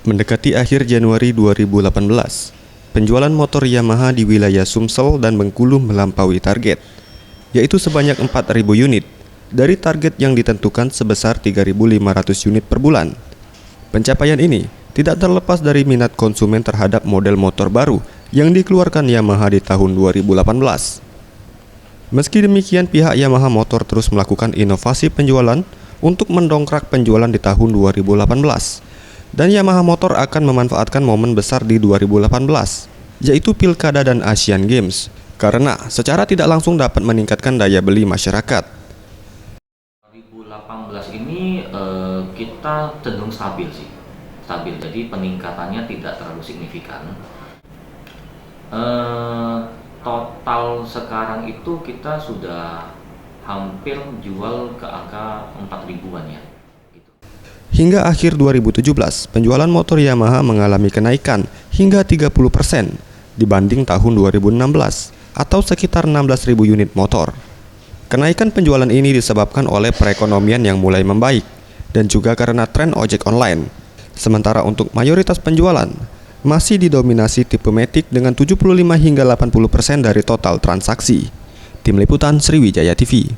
Mendekati akhir Januari 2018, penjualan motor Yamaha di wilayah Sumsel dan Bengkulu melampaui target, yaitu sebanyak 4.000 unit dari target yang ditentukan sebesar 3.500 unit per bulan. Pencapaian ini tidak terlepas dari minat konsumen terhadap model motor baru yang dikeluarkan Yamaha di tahun 2018. Meski demikian, pihak Yamaha Motor terus melakukan inovasi penjualan untuk mendongkrak penjualan di tahun 2018. Dan Yamaha Motor akan memanfaatkan momen besar di 2018, yaitu Pilkada dan Asian Games, karena secara tidak langsung dapat meningkatkan daya beli masyarakat. 2018 ini kita cenderung stabil sih, jadi peningkatannya tidak terlalu signifikan. Total sekarang itu kita sudah hampir jual ke angka 4 ribuan ya. Hingga akhir 2017, penjualan motor Yamaha mengalami kenaikan hingga 30% dibanding tahun 2016 atau sekitar 16.000 unit motor. Kenaikan penjualan ini disebabkan oleh perekonomian yang mulai membaik dan juga karena tren ojek online. Sementara untuk mayoritas penjualan masih didominasi tipe Matic dengan 75 hingga 80% dari total transaksi. Tim Liputan Sriwijaya TV.